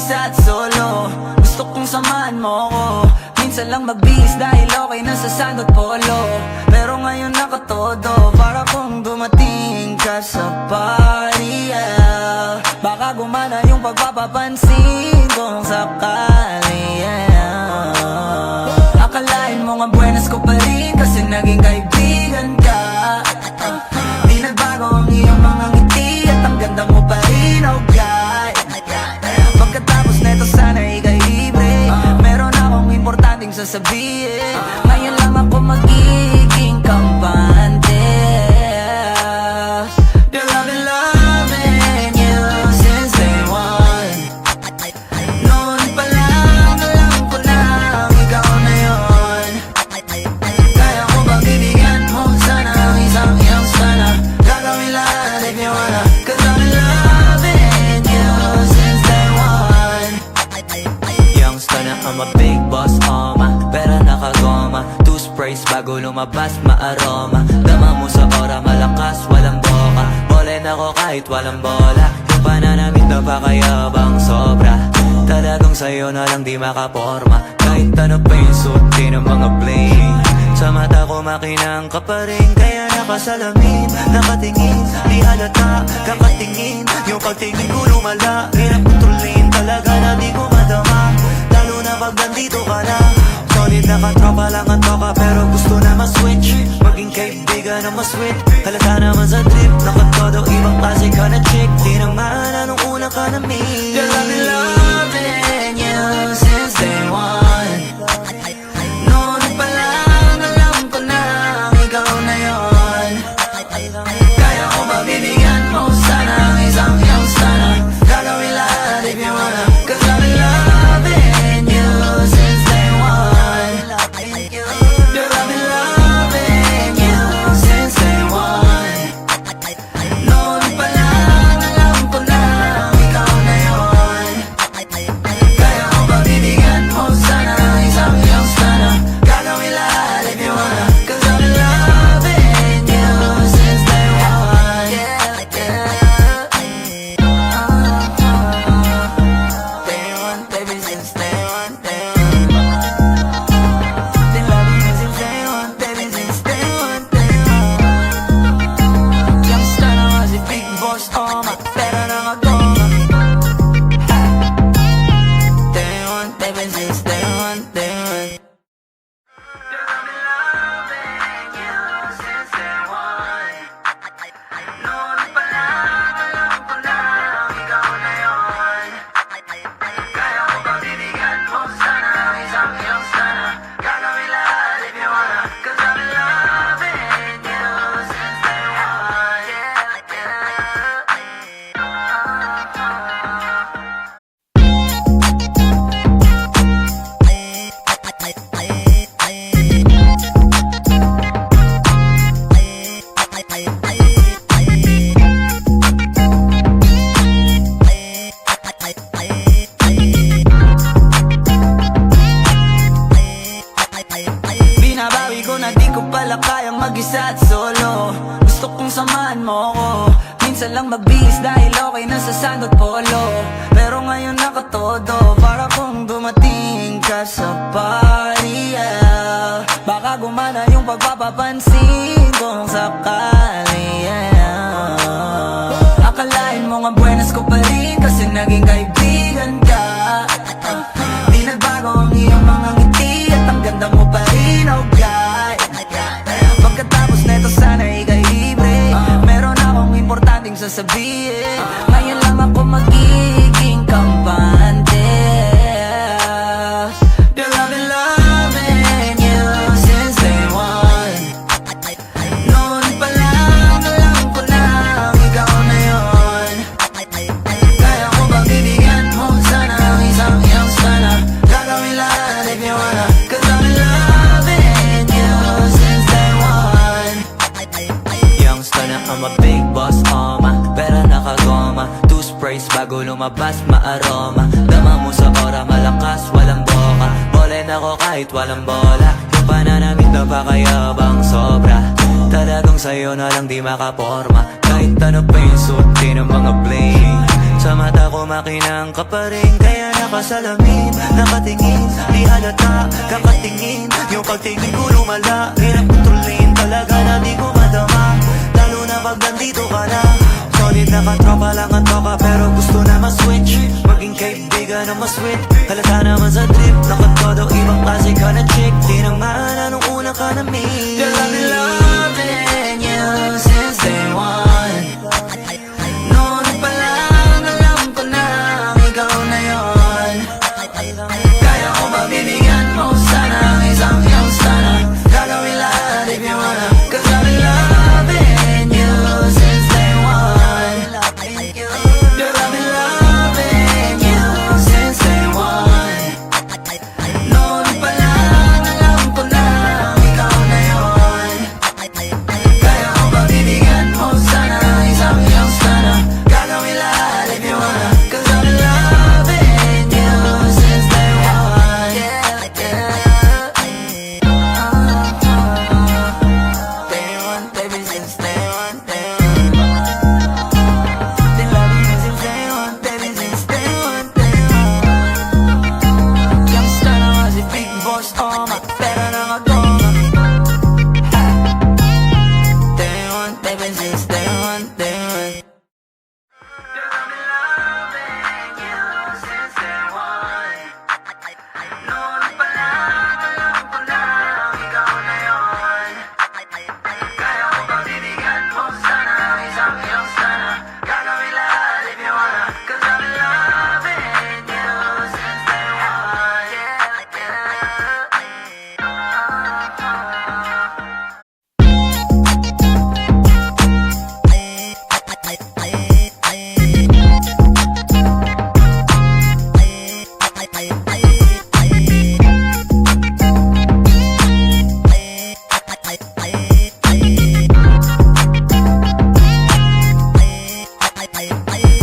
mag-isa at solo. Gusto kong samahan mo ko. Minsan lang magbihis dahil okay na sa sand at polo. Pero ngayon nakatodo, para kung dumating ka sa party, yeah. Baka gumana yung pagpapapansin kung sakali, yeah. Akalain mo nga buenas ko pa rin kasi naging kaibigan ka. Di nagbago ang iyong mga ngiti at ang ganda mo pa rin, oh God. Pagkatapos neto sana ikay libre. Meron akong importanteng sasabihin. Ngayon lang ako magiging kampante. Girl, I've been loving you since day one. Noon pa lang alam ko na ikaw na yun. Kaya ko ba bibigyan mo sana ang isang iyong sana? Gagawin lahat if you wanna. Cause I've been loving you since day one. Youngster na I'm a big boss, pera nakagoma. Two sprays bago lumabas maaroma. Dama mo sa ora malakas walang boka. Bolen ako kahit walang bola. Yung pananamit na pakayabang sobra. Talagang sa'yo na lang di makaporma. Kahit ano pa yung suotin ng mga bling. Sa mata ko makinang ka pa rin. Kaya nakasalamin, nakatingin. Di halata, kakatingin. Yung pagtingin ko lumala. Hirap kontrolin talaga na di ko madama. Lalo na pag nandito ka na. Solid na katropa lang ang toka. Pero gusto na ma-switch. Maging kaibigan na ma-sweet. Halata naman sa trip. Nakatodo ibang klase ka na chick. Di naman anong una ka na meet. Girl, I've been loving you since day one. Noon pa lang alam ko na ikaw na yun. Kaya ko ba bibigyan mo sana ang isang iyong sana? Gagawin lahat if you wanna. Cause I've been loving you since day one. Girl, I've been loving you since day one. Noon pa lang alam ko na ikaw na yun. Kaya ko ba bibigyan mo sana ang isang iyong sana? Gagawin lahat if you wanna. Cause I've been loving you since day one. Day one, baby, since day one, day one. Been loving you since day one, baby, since day one, day one. Youngster na nga si Big Boss, pera nakagoma. Day one, baby, since day one, day one. Girl, I've been loving you since day one. Noon pa lang alam ko na ikaw na yun. Kaya ko ba bibigyan mo sana ang isang iyong sana? Gagawin lahat if you wanna. Cause I've been loving you since day one. Binabawi ko na di ko pala kayang mag-isa at solo. Gusto kong samahan mo ko. Minsan lang magbihis dahil okay na sa sand at polo. Pero ngayon nakatodo, para kung dumating ka sa party, yeah. Baka gumana yung pagpapapansin kung sakali, yeah. Akalain mo nga buenas ko pa rin kasi naging kaibigan ka. Di nagbago ang iyong mga ngiti at ang ganda mo pa rin, oh God. Pagkatapos neto sana ikay libre. Meron akong importanteng sasabihin. Ngayon lang ako magiging kampante. Girl, I've been loving you since day one. Noon pa lang alam ko na ikaw na yun. Kaya ko ba bibigyan mo sana ang isang iyong sana? Gagawin lahat if you wanna. Cause I've been loving you since day one. Youngster na I'm a big boss, pera nakagoma. Two sprays bago lumabas maaroma. Dama mo sa ora malakas walang boka. Bolen ako kahit walang bola. Yung pananamit na pakayabang sobra. Talagang sa'yo na lang di makaporma. Kahit ano pa yung suotin ng mga bling. Sa mata ko makinang ka pa rin, kaya nakasalamin, nakatingin, di halata, kakatingin. Yung pagtingin ko lumala, hirap kontrolin, talaga na di ko madama. Lalo na pag nandito ka na. Solid na katropa lang ang toka, pero gusto na ma-switch, maging kaibigan na mas-sweet. Halata naman sa trip, nakatodo, ibang klase ka na chick. Di naman anong una ka na meet. Girl, I've been loving you since day one. Noon pa lang alam ko na ikaw na yun. Kaya ko ba bibigyan mo sana ang isang iyong sana? Gagawin lahat if you wanna, 'cause I've been loving you since day one. Girl, I've been loving you since day one. Noon pa lang alam ko na ikaw na yun. Kaya ko ba bibigyan mo sana ang isang iyong sana? Gagawin lahat if you wanna, 'cause I've been loving you since day one. Day one, baby, since day one, day one. Been loving you since day one, baby, since day one, day one. Youngster na nga si Big Boss, oh my, pera na nga goma. Day one, baby, since day one, day one. Girl, I've been loving you since day one. Noon pa lang alam ko na ikaw na yun. Kaya ko ba bibigyan mo sana ang isang iyong sana? Gagawin lahat if you wanna, 'cause I've been loving you since day one.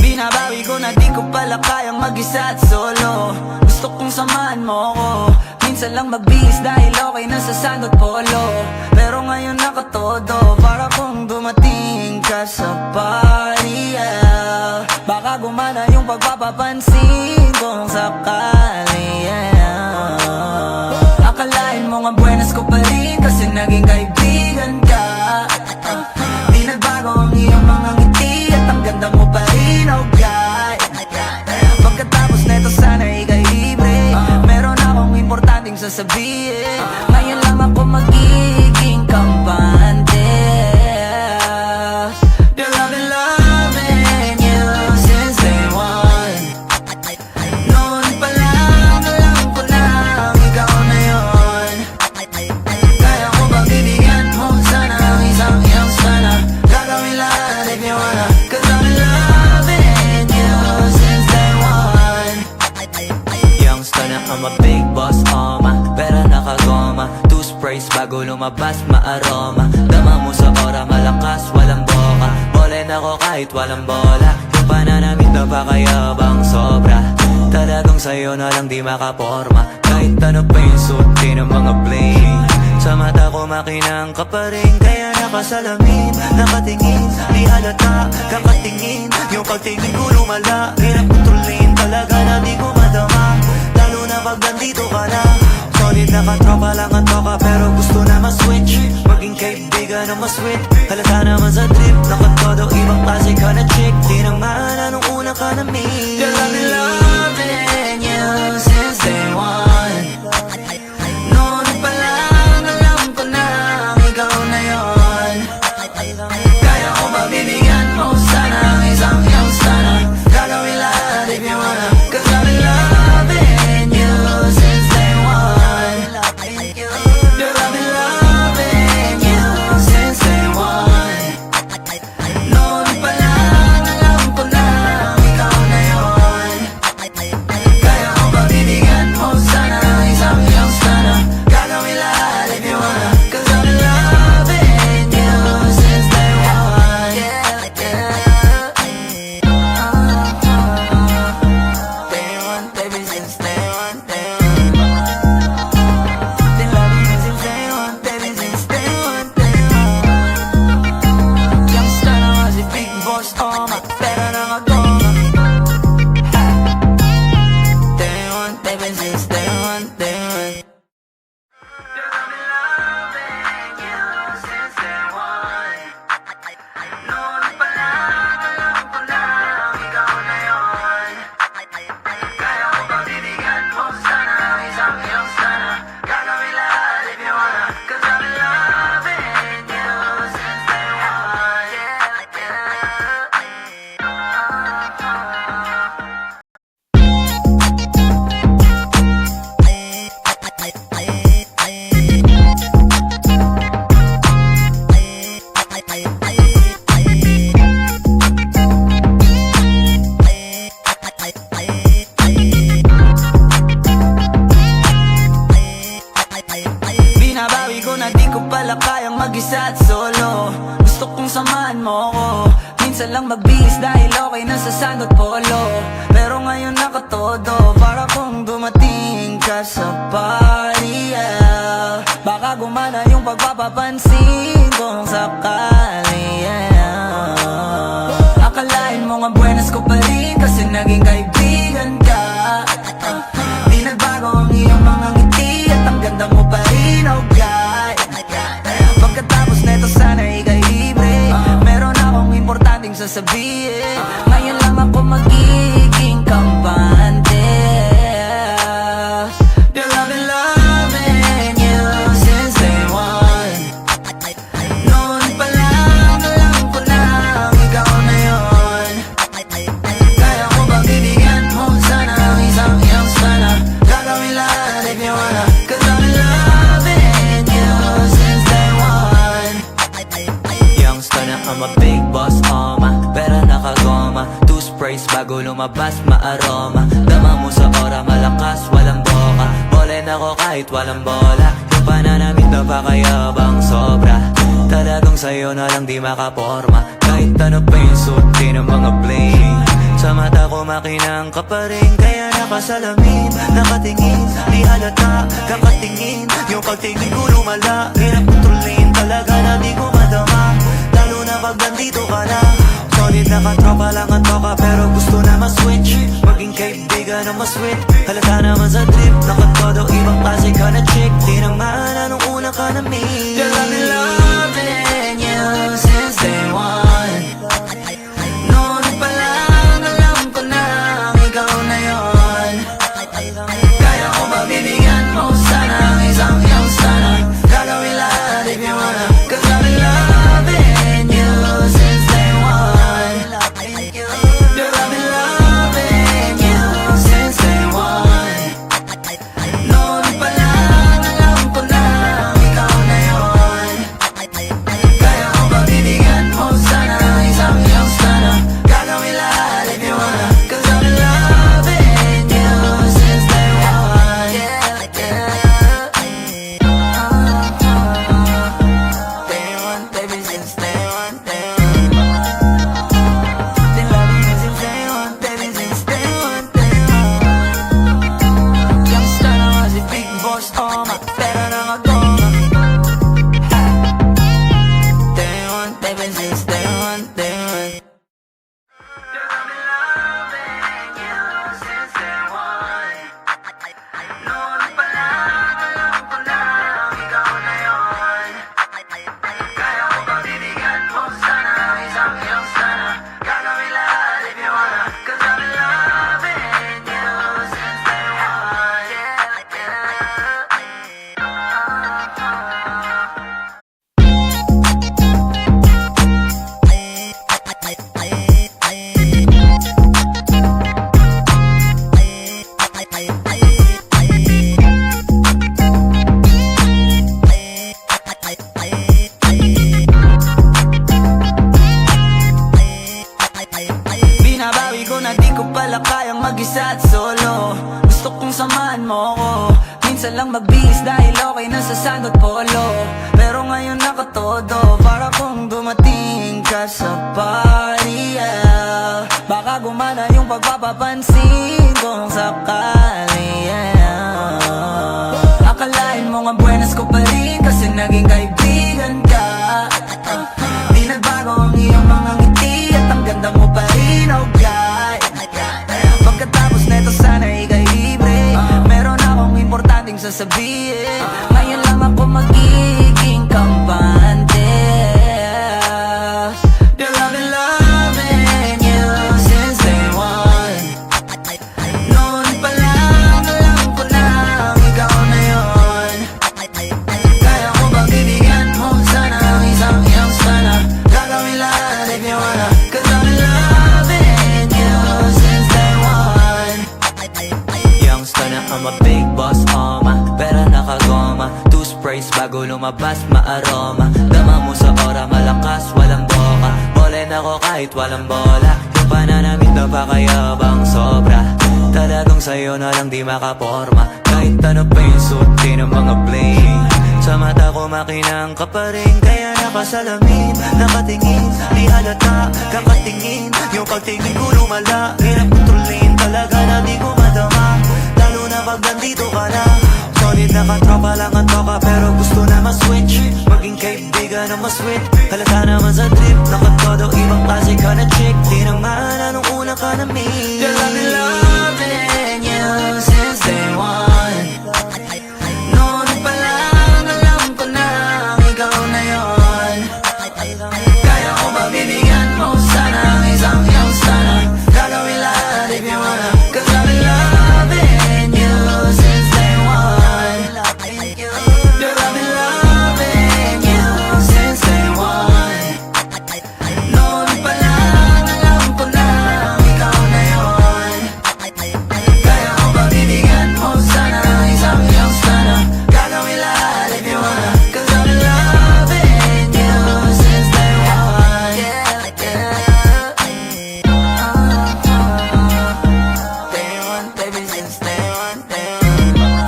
Binabawi ko na di ko pala kayang mag-isa at solo. Gusto kong samahan mo ko, minsan lang magbihis dahil okay na sa sand at polo. Pero ngayon nakatodo, para kung dumating ka sa party, yeah. Baka gumana yung pagpapapansin kung sakali, yeah. Akalain mo nga buenas ko pa rin kasi naging kaibigan ka. Di nagbago ang iyong mga ngiti at ang ganda mo pa rin, oh God. Pagkatapos neto sana ika'y libre, meron akong importanteng sasabihin. Ngayon lang ako magiging kampante. Girl, I've been loving you since day one. Noon pa lang alam ko na ikaw na yun. Kaya ko ba bibigyan mo sana ang isang iyong sana? Gagawin lahat if you wanna, 'cause I've been loving you since day one. Youngster na I'm a big boss, oma, pera nakagoma. Two sprays bago lumabas, maaroma. Dama mo sa ora, malakas, walang boka. Bolen ako kahit walang bola. Yung pananamit na pakayabang sobra. Talagang sa'yo na lang di makaporma. Kahit ano pa yung suotin ng mga bling. Sa mata ko makinang ka pa rin, kaya nakasalamin, nakatingin, di halata, kakatingin. Yung pagtingin ko lumala, hirap kontrolin, talaga na di ko madama. Lalo na pag nandito ka na. Solid na katropa lang ang toka, pero gusto na ma-switch, maging kaibigan na mas-sweet. Halata naman sa trip, nakatodo, ibang klase ka na chick. Di naman anong una ka na meet. Girl, I've been loving you since day one. Noon pa lang alam ko na ikaw na yun. Kaya ko ba bibigyan mo sana ang isang iyong sana? Gagawin lahat if you wanna, 'cause I've been loving you since day one. Girl, I've been loving you since day one. Noon pa lang alam ko na ikaw na yun. Kaya ko ba bibigyan mo sana mag-isa at solo. Gusto kong samahan mo ko. Minsan lang magbihis dahil okay na sa sand at polo. Pero ngayon nakatodo, para kung dumating ka sa party, yeah. Baka gumana yung pagpapapansin kung sakali, yeah. Akalain mo nga buenas ko pa rin kasi naging kaibigan ka. Di nagbago ang iyong mga ngiti at ang ganda mo pa rin, oh God. Pagkatapos neto sana ika'y libre. Meron akong importanteng sasabihin. Ngayon lang ako magiging kampante. Girl, I've been loving you since day one. Noon pa lang alam ko na ikaw na yun. Kaya ko ba bibigyan mo sana ang isang iyong sana? Gagawin lahat if you wanna. Cause I've been loving you since day one. Youngster na I'm a big boss, pera nakagoma. Two sprays bago lumabas, maaroma. Dama mo sa ora, malakas, walang boka. Bolen ako kahit walang bola. Yung pananamit na pakayabang sobra. Talagang sa'yo na lang di makaporma. Kahit ano pa yung suot, di ng mga bling. Sa mata ko makinang ka pa rin. Kaya nakasalamin, nakatingin. Di halata, kakatingin. Yung pagtingin ko lumala. Hirap kontrolin, talaga na di ko madama. Lalo na pag nandito ka na. Solid na katropa lang ang toka, pero gusto na ma-switch. Maging kaibigan na ma-sweet. Halata naman sa trip, nakatodo ibang klase ka na chick. Di naman anong una ka na meet. Girl, I've been loving you since day one. Noon pa lang alam ko na ikaw na yun. Kaya ko ba bibigyan mo sana ang isang iyong sana? Gagawin lahat if you wanna. Cause I've been loving you since day one. Girl, I've been loving you since day one. Noon pa lang alam ko na ikaw na yun. Kaya ko ba bibigyan mo sana ang isang iyong sana? Gagawin lahat if you wanna. Cause I've been loving you since day one. Day one, baby, since day one, day one. Been loving you since day one, baby, since day one, day one. Youngster na nga si Big Boss, pera na nga goma. Day one, baby, since day one, day one. Girl, I've been loving you since day one. Noon pa lang alam ko na ikaw na yun. Kaya ko ba bibigyan mo sana ang isang iyong sana? Gagawin lahat if you wanna. Cause I've been loving you since day one. Binabawi ko na di ko pala kayang mag-isa at solo. Gusto kong samahan mo ko. Minsan lang magbihis dahil okay na sa sand at polo. Pero ngayon nakatodo, para kung dumating ka sa party, yeah. Baka gumana yung pagpapapansin kung sakali, yeah. Akalain mo nga buenas ko pa rin kasi naging kaibigan ka. Di nagbago ang iyong mga ngiti at ang ganda mo pa rin, oh God. Pagkatapos neto sana ika'y libre. Meron akong importanteng sasabihin. Ngayon lang ako magiging kampante. Girl, I've been loving you since day one. Noon pa lang alam ko na ikaw na yun. Kaya ko ba bibigyan mo sana ang isang iyong sana? Gagawin lahat if you wanna. Cause I've been loving you since day one. Youngster na I'm a big boss, pera nakagoma. Two sprays bago lumabas, maaroma. Dama mo sa ora, malakas, walang boka. Bolen ako kahit walang bola. Yung pananamit na pakayabang sobra. Talagang sa'yo na lang di makaporma. Kahit ano pa yung suot, di ng mga bling. Sa mata ko makinang ka pa rin, kaya nakasalamin, nakatingin, di halata, kakatingin. Yung pagtingin ko lumala, hirap kontrolin talaga na di ko madama. Lalo na pag nandito ka na. Solid na katropa lang ang toka, pero gusto na ma-switch, maging kaibigan na ma-sweet. Halata naman sa trip, nakatodo, ibang klase ka na chick. Di naman anong una ka na meet. Girl, I've been loving you since day one. Noon pa lang alam ko na ikaw na yon. Kaya ko ba bibigyan mo sana ang isang iyong sana? Gagawin lahat if you wanna. Cause I've been loving you since day one. Girl, I've been loving you since day one. Noon pa lang alam ko na ikaw na yon. Kaya ko ba bibigyan mo sana ang isang iyong sana? Gagawin lahat if you wanna. Cause I've been loving you since day one. Day one, baby, since day one, day one.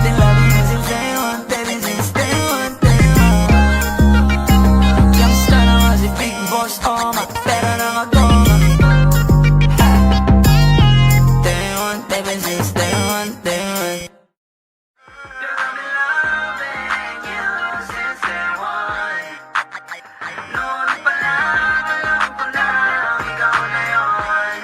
Been loving you since day one, baby, since day one, day one. Youngster na nga si Big Boss, oh ma, pero nakagoma. Day one, baby, since day one, day one. Girl, I've been loving you since day one. Noon pa lang alam ko na ikaw na yon.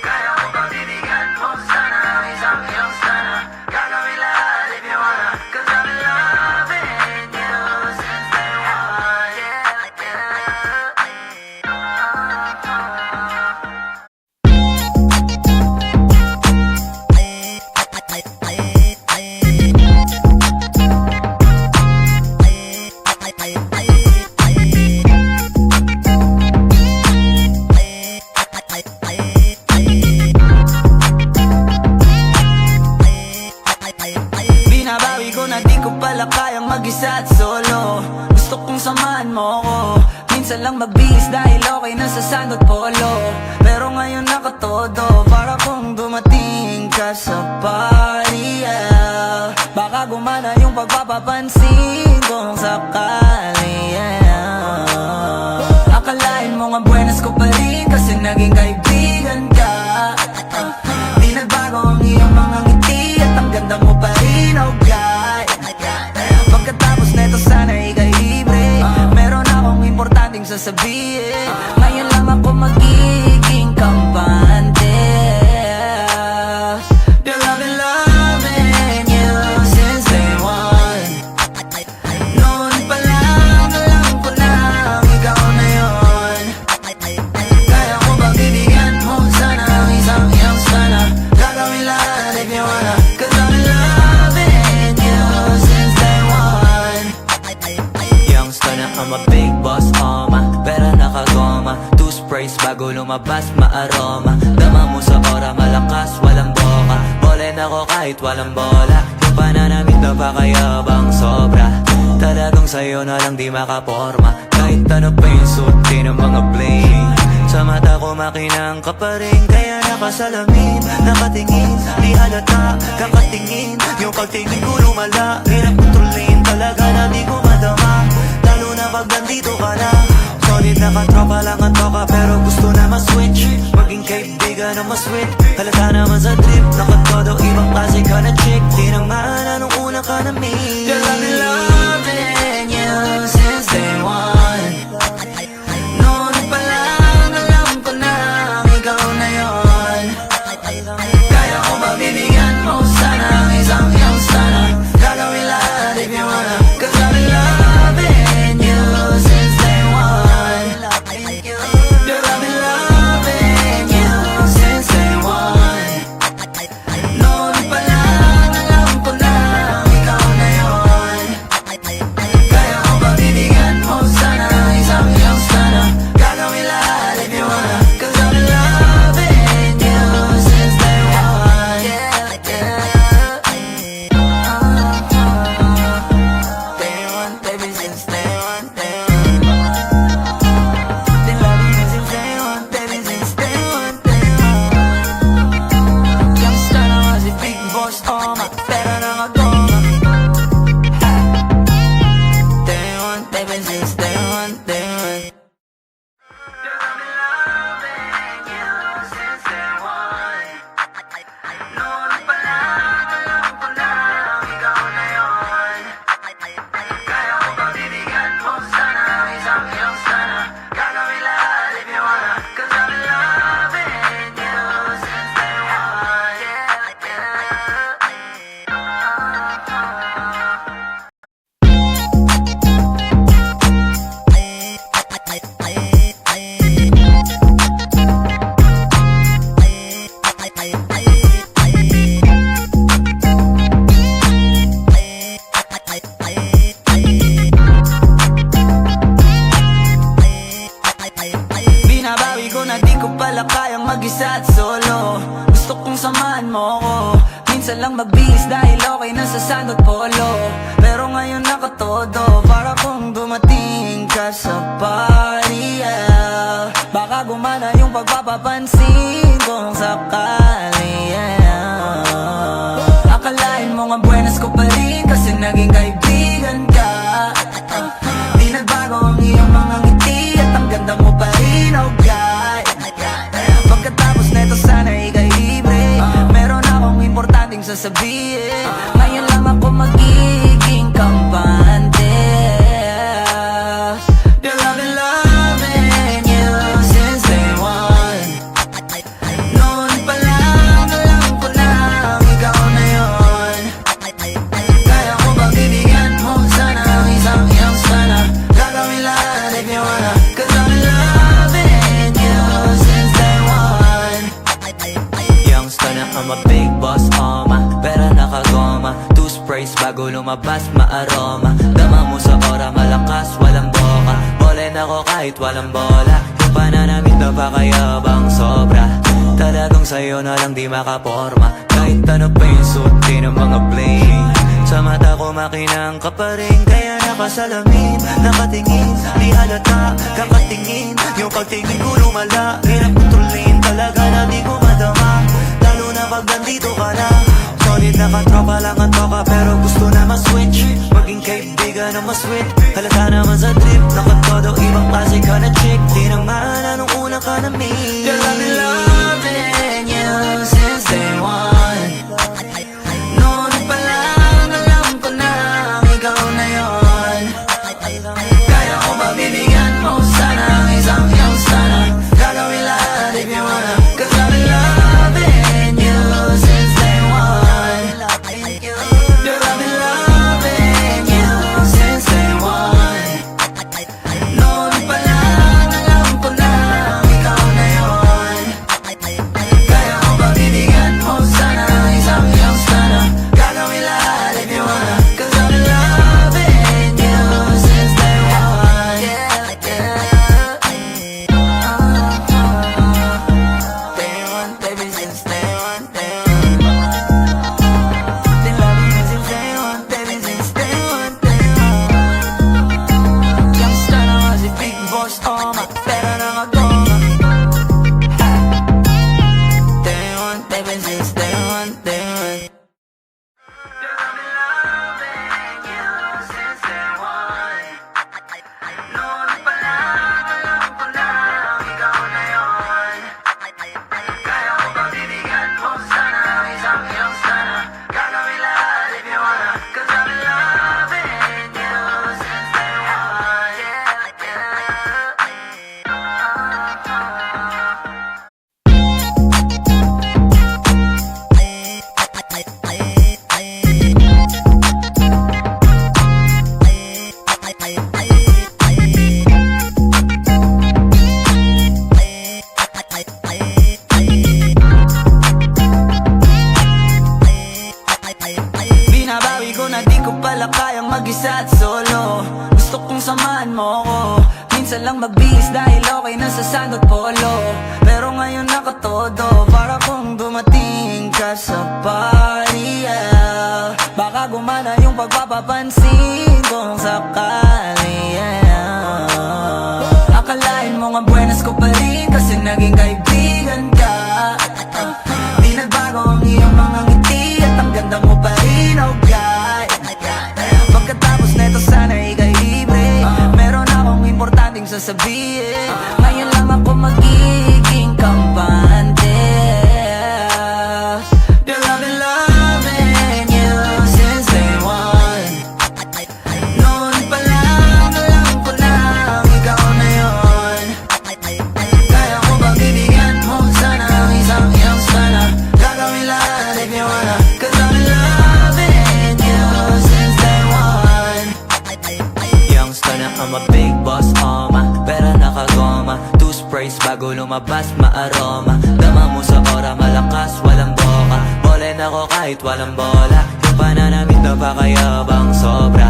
Kaya ko ba bibigyan mo sana ang isang iyong sana? Gagawin lahat if you wanna. Cause I've been loving you since day one. Binabawi ko na di ko pala kayang mag-isa at solo. Gusto kong samahan mo ko. Minsan lang magbihis dahil okay na sa sandot polo. Pero ngayon nakatodo, para kung dumating ka sa party, yeah. Baka gumana yung pagpapapansin kung sakali, yeah. Akalain mo nga buenas ko pa rin kasi naging kaibigan ka. Di nagbago ang iyong mga ngiti at ang ganda mo pa rin, oh God. Pagkatapos neto sana ikay libre. Meron akong importanteng sasabihin. Ngayon lang ako magiging kampante. Girl, I've been loving you since day one. Noon pa lang alam ko na ikaw na yon. Kaya ko ba bibigyan mo sana ang isang iyong sana? Gagawin lahat if you wanna. Cause I've been loving you since day one. Youngster na I'm a big boss, oma, pero nakagoma. Two sprays bago lumabas, maaroma. Dama mo sa ora, malakas, walang boka. Bolen ako kahit walang bola. Yung pananamit na pakayabang sobra. Talagang sa'yo na lang di makaporma. Kahit ano pa yung suti ng mga bling. Sa mata ko makinang ka pa rin, kaya nakasalamin, nakatingin, di halata, kakatingin. Yung pagtingin ko lumala, hirap kontrolin talaga na di ko madama. Lalo na pag nandito ka na. Solid na katropa lang ang toka, pero gusto na ma-switch, maging kaibigan na ma-sweet. Halata naman sa trip, nakatodo, ibang klase ka na chick. Di naman anong una ka na meet. Girl, I've been loving you since day one. Noon pa lang alam ko na ikaw na yon. Kaya ko ba bibigyan mo sana ang isang iyong sana? Gagawin lahat if you wanna. Cause I've been loving you since day one. Girl, I've been loving you since day one. Noon pa lang alam ko na ikaw na yon. ever since day one, day one. Binabawi ko na di ko pala kayang mag-isa at solo. Gusto kong samahan mo ko. Minsan lang magbihis dahil okay na sa sandot polo. Pero ngayon nakatodo, para kung dumating ka sa party, yeah. Baka gumana yung pagpapapansin kung sakali, yeah. Akalain mo nga buenas ko pa rin kasi naging kaibigan ka. Di nagbago ang iyong mga ngiti at ang ganda mo pa rin, oh God. Pagkatapos neto sana ika'y libre. Meron akong importanteng sasabihin. Ngayon lang ako magiging kampante. Girl, I've been loving you since day one. Noon pa lang alam ko na ikaw na yun. Kaya ko bang bibigyan mo sana ang isang iyong sana. Gagawin lahat if you wanna. Cause I've been loving you since day one. Youngster na I'm a big boss, pera nakagoma. Two sprays bago lumabas, maaroma. Dama mo sa ora, malakas, walang boka. Bolen ako kahit walang bola. Yung pananamit na pakayabang sobra. Talagang sa'yo na lang di makaporma. Kahit ano pa yung suotin ng mga bling. Sa mata ko makinang ka pa rin. Kaya nakasalamin, nakatingin. Di halata, kakatingin. Yung pagtingin ko lumala. Hirap kontrolin talaga na di ko madama. Lalo na pag nandito ka na. Solid na katropa lang ang toka. Pero gusto na ma-switch. Maging kaibigan na ma-sweet. Halata naman sa trip. Nakatodo, ibang klase ka na chick. Di naman anong una ka na meet. Girl, I've been loving you since day one. Noon pa lang alam ko na ikaw na yun. Kaya ko ba bibigyan mo sana ang isang iyong sana. Gagawin lahat if you wanna. Cause I've been loving you since day one. Girl, I've been loving you since day one. Noon pa lang alam ko na ikaw na yun. Kaya ko ba bibigyan mo sana ang isang iyong sana. Gagawin lahat if you wanna. Cause I've been loving you since day one. Day one, baby, since day one, day one. Been loving you since day one, baby, since day one, day one. Youngster na nga si Big Boss, pera nakagoma. Day one, baby, since day one, day one. Binabawi ko na di ko pala kayang mag-isa at solo. Gusto kong samahan mo ko. Minsan lang magbihis dahil okay na sa sandot polo. Pero ngayon nakatodo, para kung dumating ka sa party, yeah. Baka gumana yung pagpapapansin kung sakali, yeah. Akalain mo nga buenas ko pa rin kasi naging kaibigan ka. Di nagbago ang iyong mga ngiti at ang ganda mo pa rin, oh God. Pagkatapos neto sana ika'y libre. sasabihin. Ngayon lang ako magiging kampante. Girl, I've been loving you since day one. Noon pa lang alam ko na ikaw na yun. Kaya ko bang bibigyan mo sana ang isang iyong sana. Gagawin lahat if you wanna, 'cause I've been loving you since day one. Youngster na I'm a big boss, pera nakagoma, two sprays bago lumabas maaroma. Dama mo sa ora, malakas, walang boka. Bolen ako kahit walang bola. Yung pananamit na pakayabang sobra.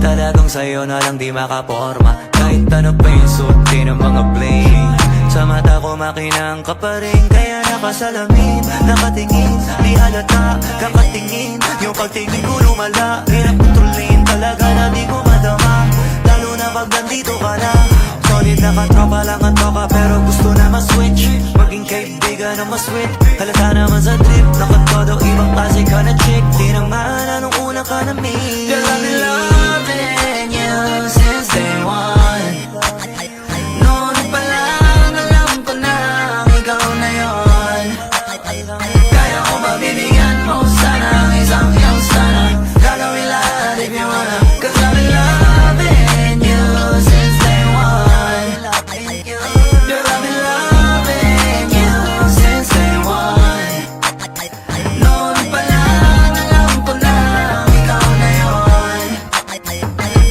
Talagang sa'yo na lang di makaporma. Kahit ano pa yung suti ng mga bling. Sa mata ko makinang ka pa rin. Kaya nakasalamin, nakatingin. Di halata, kakatingin. Yung pagtingin ko lumala. Hirap kontrolin, talaga na di ko madama. Lalo na pag nandito ka na. Solid na katropa lang ang toka, pero gusto na ma-switch. Maging kaibigan na ma-sweet. Halata naman sa trip, nakatodo ibang klase ka na chick. Di naman anong una ka na meet. Girl, I've been loving you since day one. Noon pa lang alam ko na ikaw na yun. Kaya ko ba bibigyan mo sana ang isang iyong sana. Gagawin lahat if you wanna, 'cause I've been loving you since day one. Girl, I've been loving you since day one. Noon pa lang alam ko na ikaw na yun.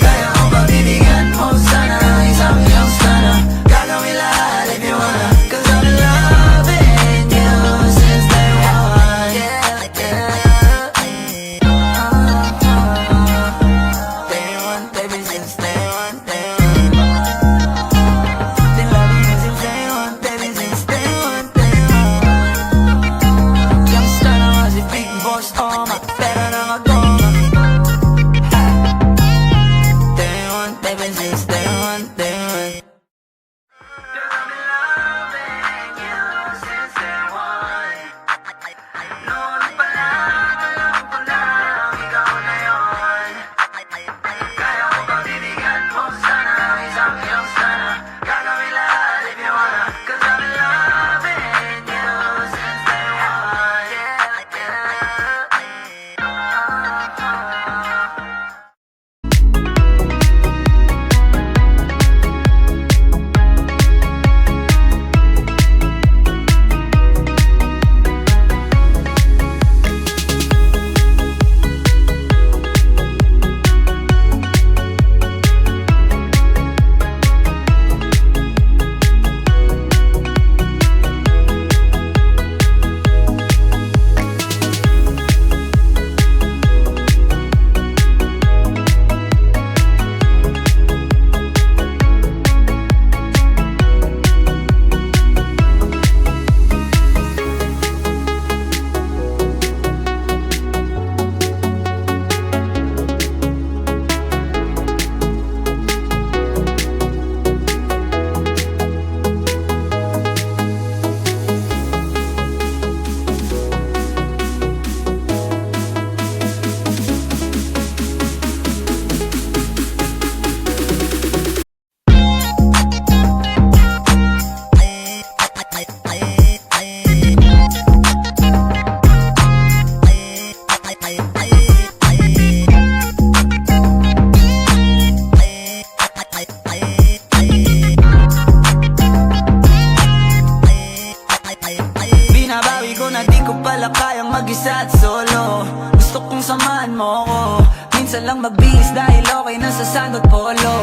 Kaya ko ba bibigyan mo sana ang isang iyong sana. Gagawin lahat if you wanna, 'cause I've been loving you since day one. Day one, baby, since day one, day one. Been loving you since day one, baby, since day one, day one. Youngster na nga si Big Boss, pera na nga goma. Day one, baby, since day one, day one. Girl, I've been loving you since day one. Noon pa lang alam ko na ikaw na yun. Kaya ko ba bibigyan mo sana ang isang iyong sana. Gagawin lahat if you wanna, 'cause I've been loving you since day one. Binabawi ko na di ko pala kayang mag-isa at solo. Gusto kong samahan mo ko. Minsan lang magbihis dahil okay na sa sand at polo.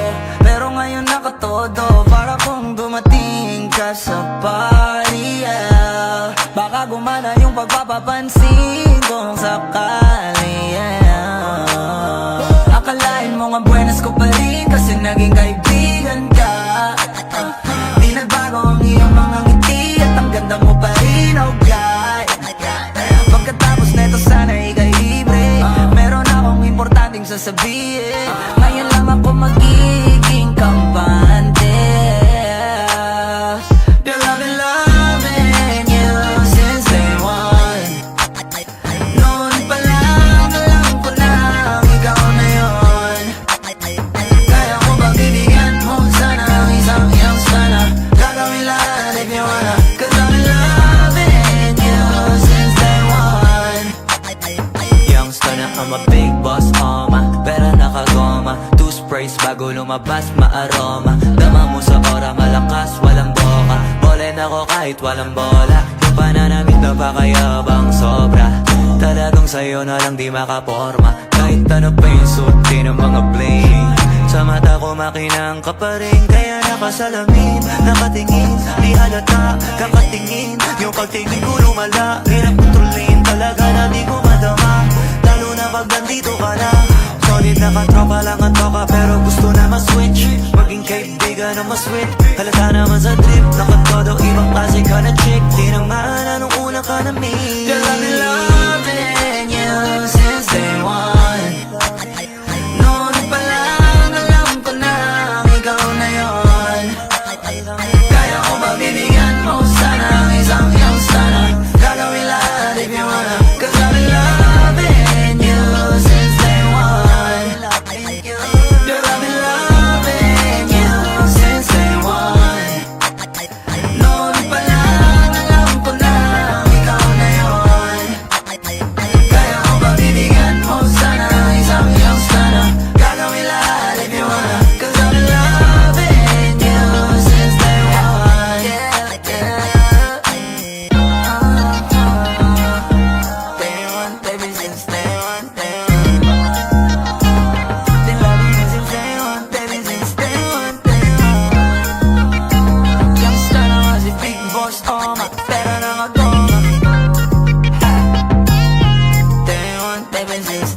Pero ngayon nakatodo, para kung dumating ka sa party, yeah. Baka gumana yung pagpapapansin kung sakali, yeah. Akalain mo nga buenas ko pa rin kasi naging kaibigan ka. Di nagbago ang iyong mga ngiti at ang ganda mo pa rin, oh God. Pagkatapos neto sana ika'y libre. Meron akong importanteng sasabihin. Ngayon lang ako magiging kampante. Girl, I've been loving you since day one. Noon pa lang alam ko na ikaw na yun. Kaya ko ba bibigyan mo sana ang isang lumabas maaroma Dama mo sa aura malakas walang boka Bolen ako kahit walang bola Yung pananamit na pakayabang sobra Talagang sa'yo na lang di makaporma Kahit ano pa yung suti ng mga bling Sa mata ko makinang ka pa rin Kaya nakasalamin, nakatingin Di halata, kakatingin Yung pagtingin ko lumala Hirap kontrolin talaga na di ko madama Lalo na pag nandito ka na Solid na katropa lang ang toka Pero gusto na ma-switch Maging kaibigan na ma-sweet Halata naman sa trip Nakatodo ibang klase ka na chick Di naman anong una ka na meet Girl, I've been loving you since day one. Noon pa lang alam ko na ikaw na yon. Kaya ko mabibigyan mo sana ang isang iyong sana. Gagawin lahat if you wanna. Cause I've been loving you since day one. Girl, I've been loving you since day one. Noon pa lang alam ko na ikaw na yon. Kaya ko mabibigyan mo sana ang isang iyong sana. Gagawin lahat if you wanna. Cause I've been loving you since day one. Day one, baby, since day one, day one. Been loving you since day one, baby, since day one, day one. Youngster na nga si Big Boss, oh my, pera na nga goma. Day one, baby, since